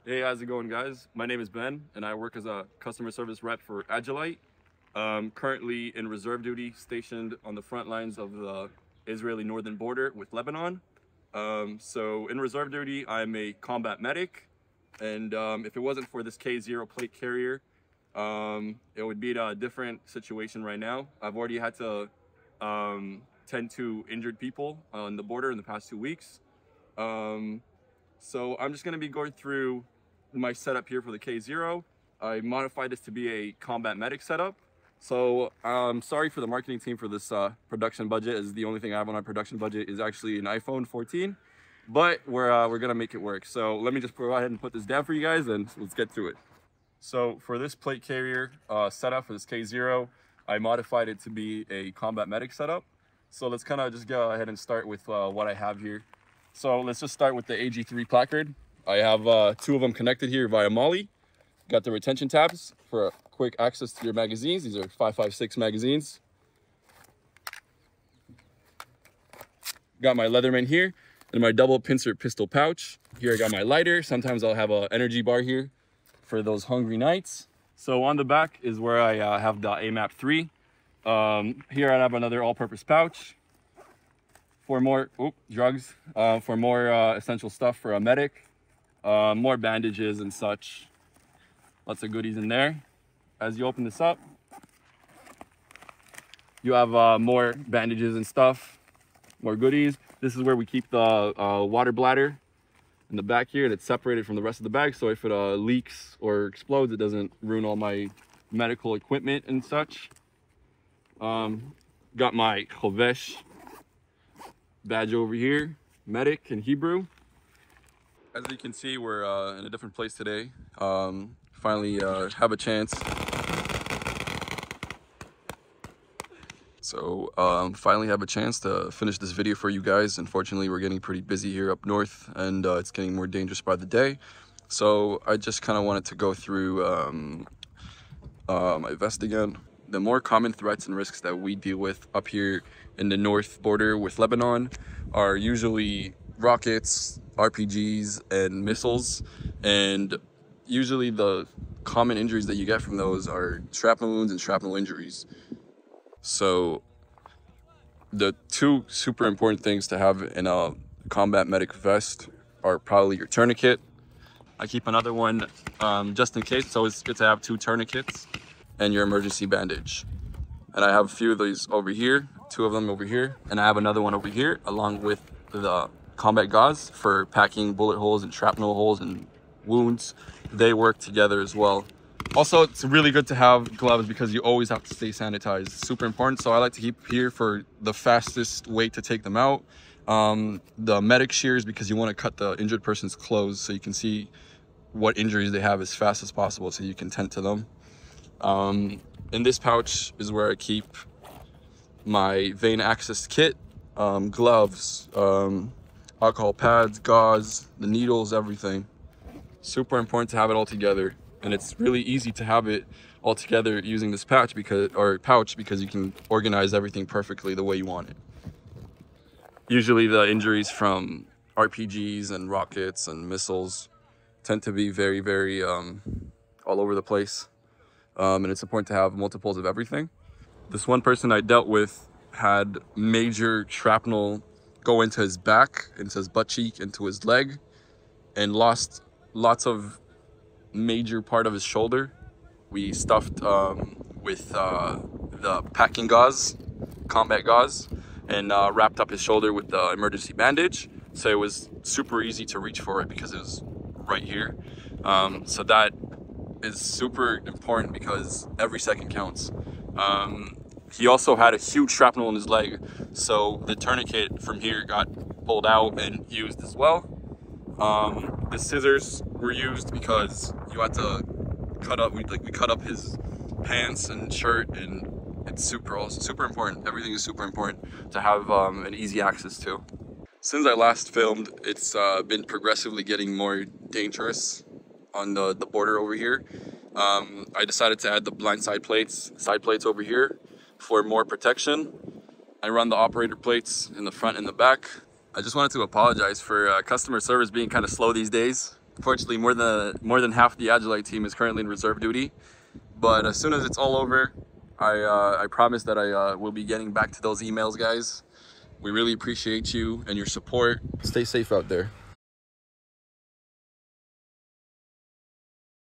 Hey, how's it going, guys? My name is Ben, and I work as a customer service rep for Agilite. Currently in reserve duty, stationed on the front lines of the Israeli northern border with Lebanon. So in reserve duty, I'm a combat medic, and if it wasn't for this K0 plate carrier, it would be a different situation right now. I've already had to tend to injured people on the border in the past 2 weeks. So I'm just going to be going through my setup here for the K0. I modified this to be a combat medic setup. So sorry for the marketing team for this production budget, as the only thing I have on my production budget is actually an iPhone 14, but we're gonna make it work. So let me just go ahead and put this down for you guys and let's get to it. So for this plate carrier setup for this K0, I modified it to be a combat medic setup. So let's kind of just go ahead and start with what I have here. So let's just start with the AG3 Placard. I have two of them connected here via Molly. Got the retention tabs for quick access to your magazines. These are 5.56 magazines. Got my Leatherman here and my double Pincer pistol pouch. Here I got my lighter. Sometimes I'll have an energy bar here for those hungry nights. So on the back is where I have the AMAP 3. Here I have another all-purpose pouch for more drugs, for more essential stuff for a medic, more bandages and such. Lots of goodies in there. As you open this up, you have more bandages and stuff, more goodies. This is where we keep the water bladder in the back here, and it's separated from the rest of the bag, so if it leaks or explodes, it doesn't ruin all my medical equipment and such. Got my chovesh badge over here, medic in Hebrew. As you can see, we're in a different place today. Finally have a chance. Finally have a chance to finish this video for you guys. Unfortunately, we're getting pretty busy here up north, and it's getting more dangerous by the day. So I just kind of wanted to go through my vest again. The more common threats and risks that we deal with up here in the north border with Lebanon are usually rockets, RPGs, and missiles. And usually the common injuries that you get from those are shrapnel wounds and shrapnel injuries. So the two super important things to have in a combat medic vest are probably your tourniquet. I keep another one just in case. It's always good to have two tourniquets, and your emergency bandage. And I have a few of these over here, two of them over here, and I have another one over here along with the combat gauze for packing bullet holes and shrapnel holes and wounds. They work together as well. Also, it's really good to have gloves because you always have to stay sanitized. It's super important, so I like to keep here for the fastest way to take them out. The medic shears, because you want to cut the injured person's clothes so you can see what injuries they have as fast as possible so you can tend to them. In this pouch is where I keep my vein access kit, gloves, alcohol pads, gauze, the needles, everything. Super important to have it all together, and it's really easy to have it all together using this pouch because you can organize everything perfectly the way you want it. Usually the injuries from RPGs and rockets and missiles tend to be very, very all over the place. And it's important to have multiples of everything. This one person I dealt with had major shrapnel go into his back, into his butt cheek, into his leg, and lost lots of major part of his shoulder. We stuffed with the packing gauze, combat gauze, and wrapped up his shoulder with the emergency bandage. So it was super easy to reach for it because it was right here. So that is super important because every second counts. He also had a huge shrapnel in his leg, so the tourniquet from here got pulled out and used as well. The scissors were used because you had to cut up. We cut up his pants and shirt, and it's super important. Everything is super important to have an easy access to. Since I last filmed, it's been progressively getting more dangerous on the border over here. I decided to add the blind side plates over here for more protection. I run the operator plates in the front and the back. I just wanted to apologize for customer service being kind of slow these days. Unfortunately, more than half the Agilite team is currently in reserve duty. But as soon as it's all over, I promise that I will be getting back to those emails, guys. We really appreciate you and your support. Stay safe out there.